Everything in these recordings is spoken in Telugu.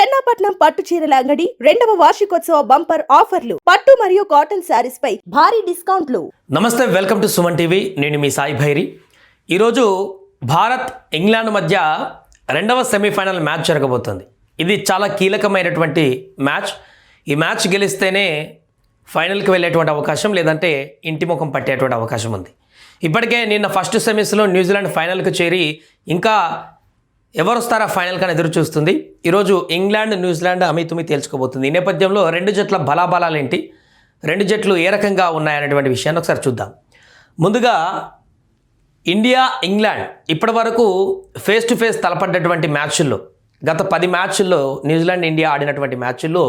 చెన్నాపట్నం పట్టు చీరల అంగడి 2వ వార్షికోత్సవ బంపర్ ఆఫర్లు. పట్టు మరియు కాటన్ శారీస్ పై భారీ డిస్కౌంట్లు. నమస్తే, వెల్కమ్ టు సుమన్ టీవీ. నేను మీ సాయి భైరి. ఈరోజు భారత్ ఇంగ్లాండ్ మధ్య 2వ సెమీఫైనల్ మ్యాచ్ జరగబోతుంది. ఇది చాలా కీలకమైనటువంటి మ్యాచ్. ఈ మ్యాచ్ గెలిస్తేనే ఫైనల్కి వెళ్ళేటువంటి అవకాశం, లేదంటే ఇంటి ముఖం పట్టేటువంటి అవకాశం ఉంది. ఇప్పటికే నిన్న ఫస్ట్ సెమీస్లో న్యూజిలాండ్ ఫైనల్కి చేరి ఇంకా ఎవరు వస్తారా ఫైనల్కి అని ఎదురు చూస్తుంది. ఈరోజు ఇంగ్లాండ్ న్యూజిలాండ్ అమితుమి తేల్చుకోబోతుంది. ఈ నేపథ్యంలో రెండు జట్ల బలాబలాలు ఏంటి, రెండు జట్లు ఏ రకంగా ఉన్నాయనేటువంటి విషయాన్ని ఒకసారి చూద్దాం. ముందుగా ఇండియా ఇంగ్లాండ్ ఇప్పటి వరకు ఫేస్ టు ఫేస్ తలపడ్డటువంటి మ్యాచ్ల్లో, గత 10 మ్యాచ్ల్లో న్యూజిలాండ్ ఇండియా ఆడినటువంటి మ్యాచ్ల్లో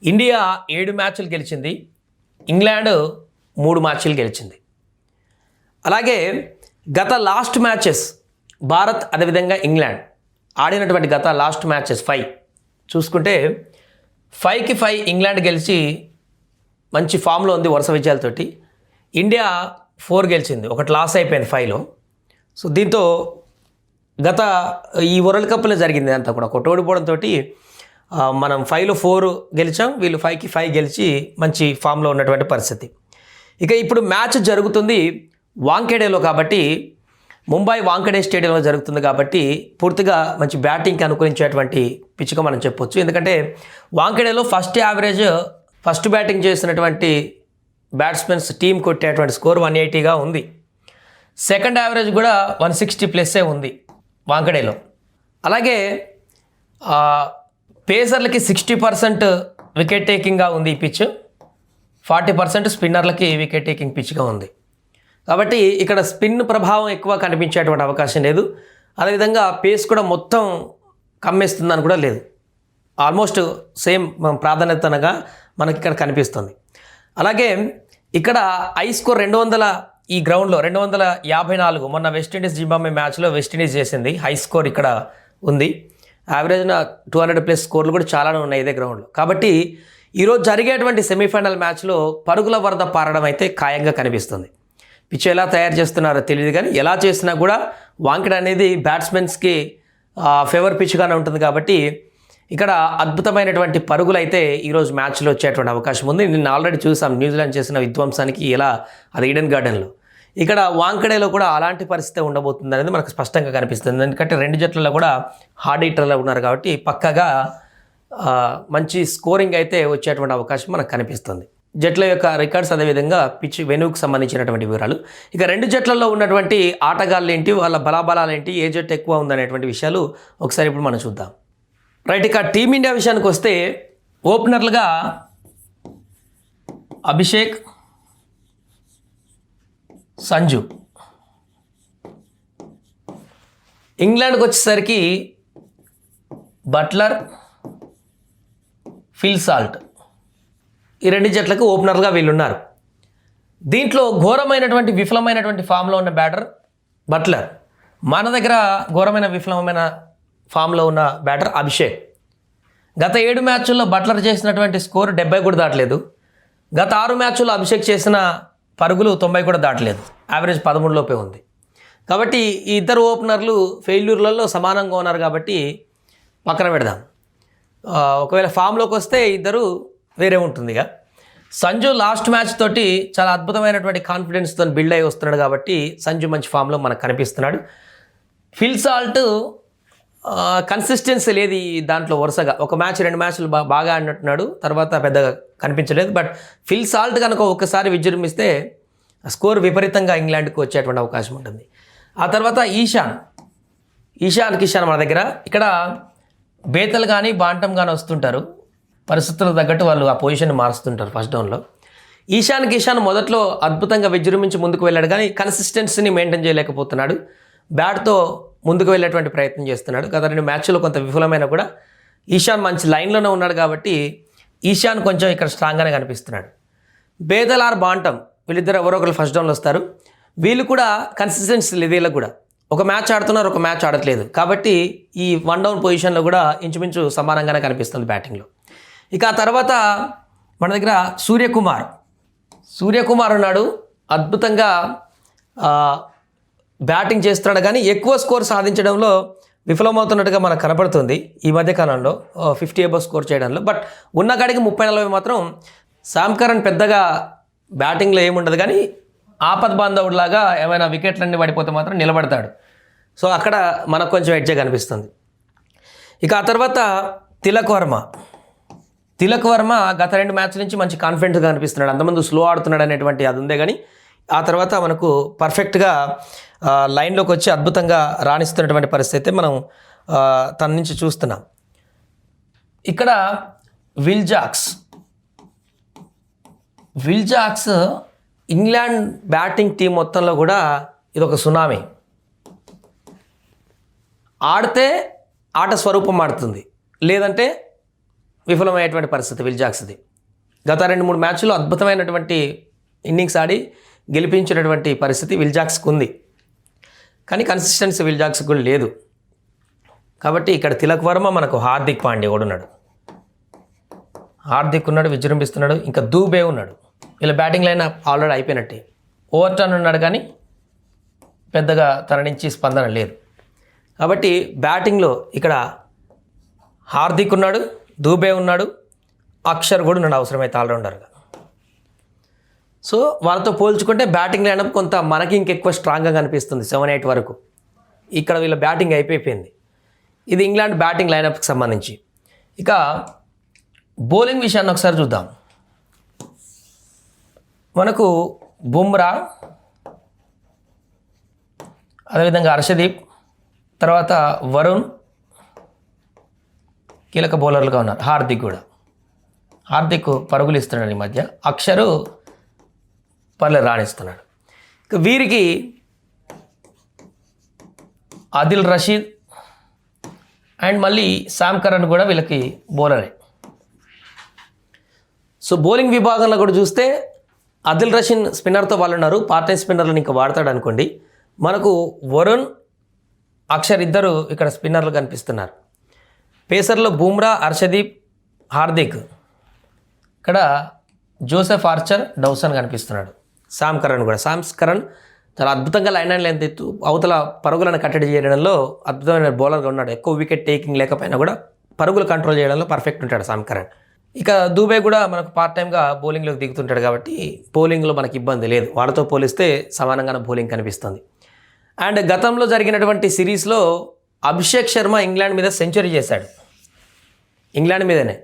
ఇండియా 7 మ్యాచ్లు గెలిచింది, ఇంగ్లాండ్ 3 మ్యాచ్లు గెలిచింది. అలాగే గత లాస్ట్ మ్యాచెస్ భారత్ అదేవిధంగా ఇంగ్లాండ్ ఆడినటువంటి గత లాస్ట్ మ్యాచెస్ 5 చూసుకుంటే 5కి 5 ఇంగ్లాండ్ గెలిచి మంచి ఫామ్లో ఉంది వరుస విజయాలతోటి. ఇండియా 4 గెలిచింది, ఒకటి లాస్ అయిపోయింది 5లో. సో దీంతో గత ఈ వరల్డ్ కప్లో జరిగింది అంతా కూడా ఒకటి ఓడిపోవడంతో మనం 5లో 4 గెలిచాం, వీళ్ళు 5కి 5 గెలిచి మంచి ఫామ్లో ఉన్నటువంటి పరిస్థితి. ఇక ఇప్పుడు మ్యాచ్ జరుగుతుంది వాంఖేడేలో కాబట్టి, ముంబై వాంఖేడే స్టేడియంలో జరుగుతుంది కాబట్టి పూర్తిగా మంచి బ్యాటింగ్కి అనుకూలించేటువంటి పిచ్గా మనం చెప్పొచ్చు. ఎందుకంటే వాంఖేడేలో ఫస్ట్ బ్యాటింగ్ చేసినటువంటి బ్యాట్స్మెన్స్ టీం కొట్టేటువంటి స్కోర్ 180గా ఉంది. సెకండ్ యావరేజ్ కూడా 160+ ఉంది వాంఖేడేలో. అలాగే పేసర్లకి 60% వికెట్ టేకింగ్గా ఉంది ఈ పిచ్, 40% స్పిన్నర్లకి వికెట్ టేకింగ్ పిచ్గా ఉంది. కాబట్టి ఇక్కడ స్పిన్ ప్రభావం ఎక్కువ కనిపించేటువంటి అవకాశం లేదు. అదేవిధంగా పేస్ కూడా మొత్తం కమ్మేస్తుందని కూడా లేదు. ఆల్మోస్ట్ సేమ్ ప్రాధాన్యతగా మనకి ఇక్కడ కనిపిస్తుంది. అలాగే ఇక్కడ ఐ స్కోర్ 200 ఈ గ్రౌండ్లో 254. మొన్న వెస్టిండీస్ జింబాబ్వే మ్యాచ్లో వెస్టిండీస్ చేసింది, హై స్కోర్ ఇక్కడ ఉంది. యావరేజ్న 200+ స్కోర్లు కూడా చాలానే ఉన్నాయి ఇదే గ్రౌండ్లో. కాబట్టి ఈరోజు జరిగేటువంటి సెమీఫైనల్ మ్యాచ్లో పరుగుల వరద పారడం అయితే ఖాయంగా కనిపిస్తుంది. పిచ్ ఎలా తయారు చేస్తున్నారో తెలియదు, కానీ ఎలా చేసినా కూడా వాంఖేడే అనేది బ్యాట్స్మెన్స్కి ఫేవర్ పిచ్గానే ఉంటుంది. కాబట్టి ఇక్కడ అద్భుతమైనటువంటి పరుగులు అయితే ఈరోజు మ్యాచ్లో వచ్చేటువంటి అవకాశం ఉంది. నిన్న ఆల్రెడీ చూసాం న్యూజిలాండ్ చేసిన విధ్వంసానికి ఎలా, అది ఈడెన్ గార్డెన్లో. ఇక్కడ వాంఖేడేలో కూడా అలాంటి పరిస్థితి ఉండబోతుంది అనేది మనకు స్పష్టంగా కనిపిస్తుంది. ఎందుకంటే రెండు జట్లలో కూడా హార్డ్ హీటర్లో ఉన్నారు కాబట్టి పక్కగా మంచి స్కోరింగ్ అయితే వచ్చేటువంటి అవకాశం మనకు కనిపిస్తుంది. జట్ల యొక్క రికార్డ్స్, అదేవిధంగా పిచ్ వెన్యూకి సంబంధించినటువంటి వివరాలు. ఇక రెండు జట్లలో ఉన్నటువంటి ఆటగాళ్ళు ఏంటి, వాళ్ళ బలాబలాలు ఏంటి, ఏ జట్టు ఎక్కువ ఉందనేటువంటి విషయాలు ఒకసారి ఇప్పుడు మనం చూద్దాం. రైట్, ఇక టీమిండియా విషయానికి వస్తే ఓపెనర్లుగా అభిషేక్, సంజు. ఇంగ్లాండ్కి వచ్చేసరికి బట్లర్, ఫిల్ సాల్ట్. ఈ రెండు జట్లకు ఓపెనర్గా వీళ్ళున్నారు. దీంట్లో ఘోరమైనటువంటి విఫలమైనటువంటి ఫామ్లో ఉన్న బ్యాటర్ బట్లర్. మన దగ్గర ఘోరమైన విఫలమైన ఫామ్లో ఉన్న బ్యాటర్ అభిషేక్. గత 7 మ్యాచ్ల్లో బట్లర్ చేసినటువంటి స్కోర్ 70 కూడా దాటలేదు. గత 6 మ్యాచ్ల్లో అభిషేక్ చేసిన పరుగులు 90 కూడా దాటలేదు, యావరేజ్ 13 లోపే ఉంది. కాబట్టి ఈ ఇద్దరు ఓపెనర్లు ఫెయిల్యూర్లలో సమానంగా ఉన్నారు కాబట్టి పక్కన పెడదాం. ఒకవేళ ఫామ్లోకి వస్తే ఇద్దరు వేరే ఉంటుంది. ఇక సంజు లాస్ట్ మ్యాచ్ తోటి చాలా అద్భుతమైనటువంటి కాన్ఫిడెన్స్తో బిల్డ్ అయ్యి వస్తున్నాడు కాబట్టి సంజు మంచి ఫామ్లో మనకు కనిపిస్తున్నాడు. ఫిల్ సాల్ట్ కన్సిస్టెన్సీ లేదు దాంట్లో, వరుసగా ఒక మ్యాచ్ 2 మ్యాచ్లు బాగా ఆడినట్టున్నాడు, తర్వాత పెద్దగా కనిపించలేదు. బట్ ఫిల్ సాల్ట్ కనుక ఒక్కసారి విజృంభిస్తే స్కోర్ విపరీతంగా ఇంగ్లాండ్కి వచ్చేటువంటి అవకాశం ఉంటుంది. ఆ తర్వాత ఈశాన్ కిషాన్ మన దగ్గర. ఇక్కడ బేతలు కానీ బాంటం కానీ వస్తుంటారు, పరిస్థితులకు తగ్గట్టు వాళ్ళు ఆ పొజిషన్ మారుస్తుంటారు ఫస్ట్ డౌన్లో. ఈశాన్ కిషాన్ మొదట్లో అద్భుతంగా విజృంభించి ముందుకు వెళ్ళాడు, కానీ కన్సిస్టెన్సీని మెయింటైన్ చేయలేకపోతున్నాడు. బ్యాట్తో ముందుకు వెళ్ళేటువంటి ప్రయత్నం చేస్తున్నాడు. గత 2 మ్యాచ్లో కొంత విఫలమైన కూడా ఈశాన్ మంచి లైన్లోనే ఉన్నాడు కాబట్టి ఈశాన్ కొంచెం ఇక్కడ స్ట్రాంగ్గానే కనిపిస్తున్నాడు. బేదల్ ఆర్ బాంటం వీళ్ళిద్దరు ఎవరో ఒకరు ఫస్ట్ డౌన్లో వస్తారు. వీళ్ళు కూడా కన్సిస్టెన్సీ లేదు, వీళ్ళకి కూడా ఒక మ్యాచ్ ఆడుతున్నారు, ఒక మ్యాచ్ ఆడట్లేదు. కాబట్టి ఈ 1 డౌన్ పొజిషన్లో కూడా ఇంచుమించు సమానంగానే కనిపిస్తుంది బ్యాటింగ్లో. ఇక ఆ తర్వాత మన దగ్గర సూర్యకుమార్ ఉన్నాడు. అద్భుతంగా బ్యాటింగ్ చేస్తున్నాడు, కానీ ఎక్కువ స్కోర్ సాధించడంలో విఫలమవుతున్నట్టుగా మనకు కనపడుతుంది ఈ మధ్య కాలంలో 50 అబవ్ స్కోర్ చేయడంలో. బట్ ఉన్న కాడికి 30-40 మాత్రం శామ్ కరణ్ పెద్దగా బ్యాటింగ్లో ఏముండదు, కానీ ఆపద్ బాంధవుడిలాగా ఏమైనా వికెట్లన్నీ పడిపోతే మాత్రం నిలబడతాడు. సో అక్కడ మనకు కొంచెం ఎడ్జే కనిపిస్తుంది. ఇక ఆ తర్వాత తిలక్ వర్మ గత 2 మ్యాచ్ల నుంచి మంచి కాన్ఫిడెంట్గా కనిపిస్తున్నాడు. అంతమంది స్లో ఆడుతున్నాడు అనేటువంటి అది ఉందే, కానీ ఆ తర్వాత మనకు పర్ఫెక్ట్గా లైన్లోకి వచ్చి అద్భుతంగా రాణిస్తున్నటువంటి పరిస్థితి మనం తన నుంచి చూస్తున్నాం. ఇక్కడ Will Jacks England batting team మొత్తంలో కూడా ఇదొక సునామీ. ఆడితే ఆట స్వరూపం మారుతుంది, లేదంటే విఫలమయ్యేటువంటి పరిస్థితి విల్ జాక్స్ది. గత 2-3 మ్యాచ్లో అద్భుతమైనటువంటి ఇన్నింగ్స్ ఆడి గెలిపించినటువంటి పరిస్థితి విల్ జాక్స్కి ఉంది, కానీ కన్సిస్టెన్సీ విల్ జాక్స్కి కూడా లేదు. కాబట్టి ఇక్కడ తిలక్ వర్మ, మనకు హార్దిక్ పాండ్యా కూడా ఉన్నాడు. హార్దిక్ ఉన్నాడు, విజృంభిస్తున్నాడు. ఇంకా దూబే ఉన్నాడు. వీళ్ళ బ్యాటింగ్ లైన్ ఆల్రెడీ అయిపోయినట్టే. ఓవర్టర్న్ ఉన్నాడు, కానీ పెద్దగా తన నుంచి స్పందన లేదు. కాబట్టి బ్యాటింగ్లో ఇక్కడ హార్దిక్ ఉన్నాడు, దూబే ఉన్నాడు, అక్షర్ కూడా ఉన్నాడు అవసరమైతే ఆల్రౌండర్గా. సో వాళ్ళతో పోల్చుకుంటే బ్యాటింగ్ లైనప్ కొంత మనకి ఇంకెక్కువ స్ట్రాంగ్గా కనిపిస్తుంది 7-8 వరకు. ఇక్కడ వీళ్ళ బ్యాటింగ్ అయిపోయింది. ఇది ఇంగ్లాండ్ బ్యాటింగ్ లైనప్కి సంబంధించి. ఇక బౌలింగ్ విషయాన్ని ఒకసారి చూద్దాం. మనకు బుమ్రా, అదేవిధంగా హర్షదీప్, తర్వాత వరుణ్ కీలక బౌలర్లుగా ఉన్నారు. హార్దిక్ పరుగులు ఇస్తున్నాడు ఈ మధ్య. అక్షరు పర్లేదు రాణిస్తున్నాడు. ఇక వీరికి ఆదిల్ రషీద్ అండ్ మళ్ళీ శామ్ కరణ్ కూడా వీళ్ళకి బౌలరే. సో బౌలింగ్ విభాగంలో కూడా చూస్తే ఆదిల్ రషీద్ స్పిన్నర్తో వాళ్ళు ఉన్నారు. పార్ట్ టైం స్పిన్నర్లను ఇంకా వాడతాడు అనుకోండి. మనకు వరుణ్, అక్షర్ ఇద్దరు ఇక్కడ స్పిన్నర్లు కనిపిస్తున్నారు. పేసర్లో బుమ్రా, హర్షదీప్, హార్దిక్. ఇక్కడ జోసెఫ్ ఆర్చర్, డౌసన్ కనిపిస్తున్నాడు. శామ్ కరణ్ చాలా అద్భుతంగా లైన్ అండ్ లెంత్ ఎత్తు అవతల పరుగులను కట్టడి చేయడంలో అద్భుతమైన బౌలర్గా ఉన్నాడు. ఎక్కువ వికెట్ టేకింగ్ లేకపోయినా కూడా పరుగులు కంట్రోల్ చేయడంలో పర్ఫెక్ట్ ఉంటాడు శామ్ కరణ్. ఇక దూబే కూడా మనకు పార్ట్ టైంగా బౌలింగ్లోకి దిగుతుంటాడు, కాబట్టి బౌలింగ్లో మనకి ఇబ్బంది లేదు. వాళ్ళతో పోలిస్తే సమానంగానే బౌలింగ్ కనిపిస్తుంది. అండ్ గతంలో జరిగినటువంటి సిరీస్లో అభిషేక్ శర్మ ఇంగ్లాండ్ మీద సెంచరీ చేశాడు. ఇంగ్లాండ్ మీదనే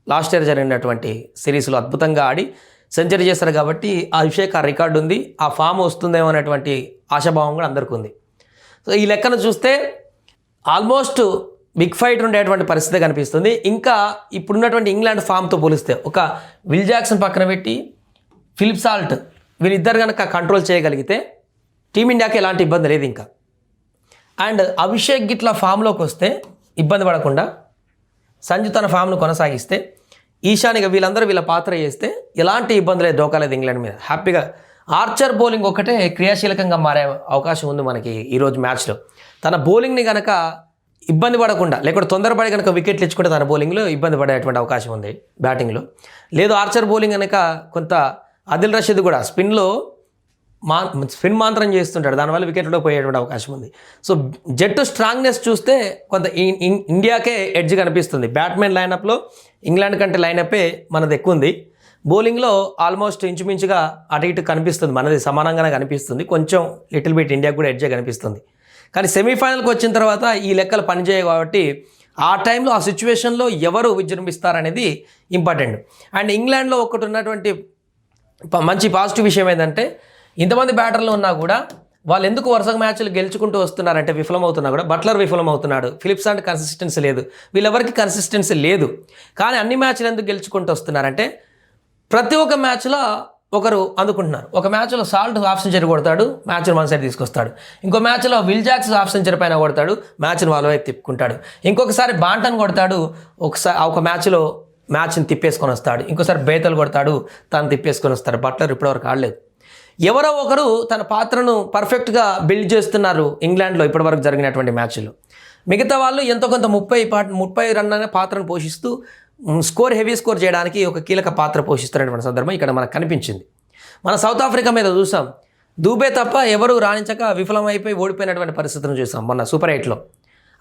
లాస్ట్ ఇయర్ జరిగినటువంటి సిరీస్లో అద్భుతంగా ఆడి సెంచరీ చేస్తారు. కాబట్టి అభిషేక్ ఆ రికార్డు ఉంది, ఆ ఫామ్ వస్తుందేమో అనేటువంటి ఆశాభావం కూడా అందరికీ ఉంది. సో ఈ లెక్కను చూస్తే ఆల్మోస్ట్ బిగ్ ఫైట్ ఉండేటువంటి పరిస్థితి కనిపిస్తుంది. ఇంకా ఇప్పుడున్నటువంటి ఇంగ్లాండ్ ఫామ్తో పోలిస్తే ఒక విల్ జాక్సన్ పక్కన పెట్టి ఫిలిప్ సాల్ట్ వీళ్ళిద్దరు కనుక కంట్రోల్ చేయగలిగితే టీమిండియాకి ఎలాంటి ఇబ్బంది లేదు ఇంకా. అండ్ అభిషేక్ గిట్లా ఫామ్లోకి వస్తే ఇబ్బంది పడకుండా సంజు తన ఫామ్ను కొనసాగిస్తే ఈశానిగా వీళ్ళందరూ వీళ్ళ పాత్ర చేస్తే ఎలాంటి ఇబ్బంది లేదు, డోకాలేదు ఇంగ్లాండ్ మీద. హ్యాపీగా ఆర్చర్ బౌలింగ్ ఒకటే క్రియాశీలకంగా మారే అవకాశం ఉంది మనకి ఈరోజు మ్యాచ్లో. తన బౌలింగ్ని కనుక ఇబ్బంది పడకుండా, లేకపోతే తొందరపడి కనుక వికెట్లు ఇచ్చుకుంటే తన బౌలింగ్లో ఇబ్బంది పడేటువంటి అవకాశం ఉంది బ్యాటింగ్లో. లేదు ఆర్చర్ బౌలింగ్ కనుక కొంత ఆదిల్ రషీద్ కూడా స్పిన్ మాంత్రం చేస్తుంటాడు, దానివల్ల వికెట్లో పోయేటువంటి అవకాశం ఉంది. సో జట్టు స్ట్రాంగ్నెస్ చూస్తే కొంత ఇండియాకే ఎడ్జ్ కనిపిస్తుంది. బ్యాట్మెన్ లైనప్లో ఇంగ్లాండ్ కంటే లైనప్పే మనది ఎక్కువ ఉంది. బౌలింగ్లో ఆల్మోస్ట్ ఇంచుమించుగా అటు ఇటు కనిపిస్తుంది, మనది సమానంగానే కనిపిస్తుంది. కొంచెం లిటిల్ బిట్ ఇండియాకు కూడా ఎడ్జే కనిపిస్తుంది. కానీ సెమీఫైనల్కి వచ్చిన తర్వాత ఈ లెక్కలు పనిచేయవు కాబట్టి ఆ టైంలో ఆ సిచ్యువేషన్లో ఎవరు విజృంభిస్తారనేది ఇంపార్టెంట్. అండ్ ఇంగ్లాండ్లో ఒకటి ఉన్నటువంటి మంచి పాజిటివ్ విషయం ఏంటంటే ఇంతమంది బ్యాటర్లు ఉన్నా కూడా వాళ్ళు ఎందుకు వరుసగా మ్యాచ్లు గెలుచుకుంటూ వస్తున్నారంటే విఫలమవుతున్నా కూడా బట్లర్ విఫలమవుతున్నాడు, ఫిలిప్స్ అంటే కన్సిస్టెన్సీ లేదు, వీళ్ళెవరికి కన్సిస్టెన్సీ లేదు. కానీ అన్ని మ్యాచ్లు ఎందుకు గెలుచుకుంటూ వస్తున్నారంటే ప్రతి ఒక్క మ్యాచ్లో ఒకరు అందుకుంటున్నారు. ఒక మ్యాచ్లో సాల్ట్ హాఫ్ సెంచరీ కొడతాడు, మ్యాచ్ను వన్ సైడ్ తీసుకొస్తాడు. ఇంకో మ్యాచ్లో విల్ జాక్స్ హాఫ్ సెంచరీ పైన కొడతాడు, మ్యాచ్ను వాళ్ళ వైపు తిప్పుకుంటాడు. ఇంకొకసారి బాంటన్ కొడతాడు, ఒక మ్యాచ్ని తిప్పేసుకొని వస్తాడు. ఇంకోసారి బేతలు కొడతాడు, తను తిప్పేసుకొని వస్తాడు. బట్లర్ ఇప్పటివరకు ఆడలేదు. ఎవరో ఒకరు తన పాత్రను పర్ఫెక్ట్గా బిల్డ్ చేస్తున్నారు ఇంగ్లాండ్లో ఇప్పటివరకు జరిగినటువంటి మ్యాచ్లు. మిగతా వాళ్ళు ఎంతో కొంత 30 రన్ అనే పాత్రను పోషిస్తూ హెవీ స్కోర్ చేయడానికి ఒక కీలక పాత్ర పోషిస్తున్నటువంటి సందర్భం ఇక్కడ మనకు కనిపించింది. మన సౌత్ ఆఫ్రికా మీద చూసాం, దూబే తప్ప ఎవరు రాణించక విఫలమైపోయి ఓడిపోయినటువంటి పరిస్థితిని చూసాం మొన్న సూపర్ 8లో.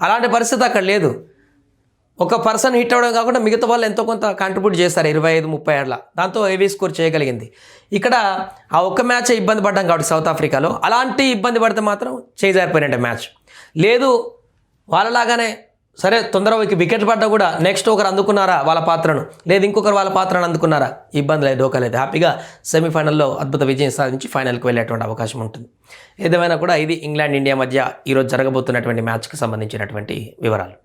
అలాంటి పరిస్థితి అక్కడ లేదు. ఒక పర్సన్ హిట్ అవ్వడం కాకుండా మిగతా వాళ్ళు ఎంతో కొంత కాంట్రిబ్యూట్ చేస్తారు 25-30 ఏళ్ళ, దాంతో హెవీ స్కోర్ చేయగలిగింది. ఇక్కడ ఆ ఒక్క మ్యాచ్ ఇబ్బంది పడ్డాం కాబట్టి సౌత్ ఆఫ్రికాలో, అలాంటి ఇబ్బంది పడితే మాత్రం చేజారిపోయినట్టే మ్యాచ్. లేదు వాళ్ళలాగానే సరే తొందరగా వికెట్ పడ్డా కూడా నెక్స్ట్ ఒకరు అందుకున్నారా వాళ్ళ పాత్రను, లేదు ఇంకొకరు వాళ్ళ పాత్రను అందుకున్నారా, ఇబ్బంది లేదు, డోకా లేదు, హ్యాపీగా సెమీఫైనల్లో అద్భుత విజయం సాధించి ఫైనల్కి వెళ్ళేటువంటి అవకాశం ఉంటుంది. ఏదేమైనా కూడా ఇది ఇంగ్లాండ్ ఇండియా మధ్య ఈరోజు జరగబోతున్నటువంటి మ్యాచ్కి సంబంధించినటువంటి వివరాలు.